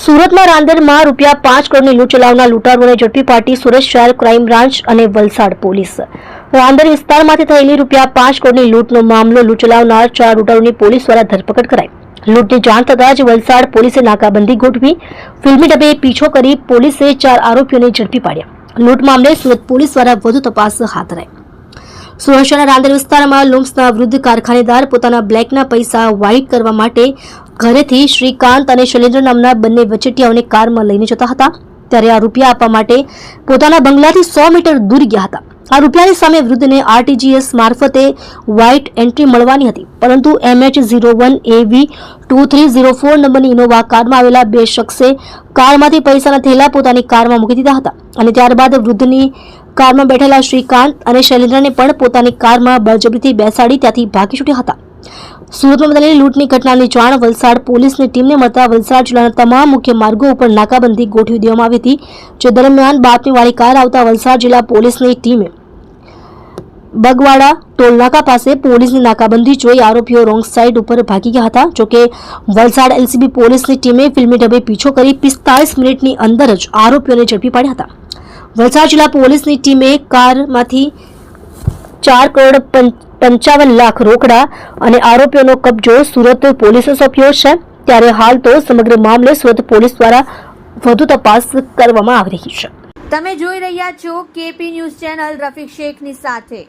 સુરતમાં રાંદેરમાં ₹5 કરોડની લૂંટ ચલાવનાર લૂંટારુઓને ઝડપી પાડી સુરત શહેર ક્રાઇમ બ્રાન્ચ અને વલસાડ પોલીસ. રાંદેર વિસ્તારમાંથી થયેલી ₹5 કરોડની લૂંટનો મામલો લૂંટ ચલાવનાર 4 લૂંટારુઓની પોલીસ દ્વારા ધરપકડ કરાઈ. લૂંટની જાણ થતાં જ વલસાડ પોલીસે નાકાબંધી ગોઠવી ફિલ્મી ઢબે પીછો કરી પોલીસે 4 આરોપીઓને ઝડપી પાડ્યા. લૂંટ મામલે સુરત પોલીસ દ્વારા વધુ તપાસ હાથ ધરાઈ. સુરત શહેરના રાંદેર વિસ્તારમાં લુમ્સના વૃદ્ધ કારખાનેદાર પોતાના બ્લેકના પૈસા વ્હાઇટ કરવા માટે ઘરેથી શ્રીકાંત અને શૈલેન્દ્ર નામના બંને વચેટિયાઓને કારમાં લઈને જતા હતા. ત્યારે આ રૂપિયા આપવા માટે પોતાના બંગલાથી 100 મીટર દૂર ગયા હતા. આ રૂપિયાની સામે વૃદ્ધને RTGS મારફતે વ્હાઇટ એન્ટ્રી મળવાની હતી, પરંતુ MH01AV2304 નંબરની ઇનોવા કારમાં આવેલા 2 શખ્સે કારમાંથી પૈસાના થેલા પોતાની કારમાં મૂકી દીધા હતા અને ત્યારબાદ વૃદ્ધની કારમાં બેઠેલા શ્રીકાંત અને શૈલેન્દ્રને પણ પોતાની કારમાં બળજબરીથી બેસાડી ત્યાંથી ભાગી છૂટ્યા હતા. સુરતમાં બનેલી લૂંટની ઘટનાની જાણ વલસાડ પોલીસની ટીમને મળતા વલસાડ જિલ્લાના તમામ મુખ્ય માર્ગો ઉપર નાકાબંધી ગોઠવી દેવામાં આવી હતી. જે દરમિયાન બાતમીવાળી કાર આવતા વલસાડ જિલ્લા પોલીસની ટીમે બગવાડા ટોલનાકા પાસે પોલીસની નાકાબંધી જોઈ આરોપીઓ રોંગ સાઈડ ઉપર ભાગી ગયા હતા. જોકે વલસાડ LCB પોલીસની ટીમે ફિલ્મી ઢબે પીછો કરી 45 મિનિટની અંદર જ આરોપીઓને ઝડપી પાડ્યા હતા. વલસાડ જિલ્લા પોલીસની ટીમે કારમાંથી 4 કરોડ 55 લાખ રોકડા અને આરોપીઓનો કબજો સુરત પોલીસે સોંપ્યો છે. ત્યારે હાલ તો સમગ્ર મામલે સુરત પોલીસ દ્વારા વધુ તપાસ કરવામાં આવી રહી છે. તમે જોઈ રહ્યા છો KP ન્યૂઝ ચેનલ રફીક શેખની સાથે.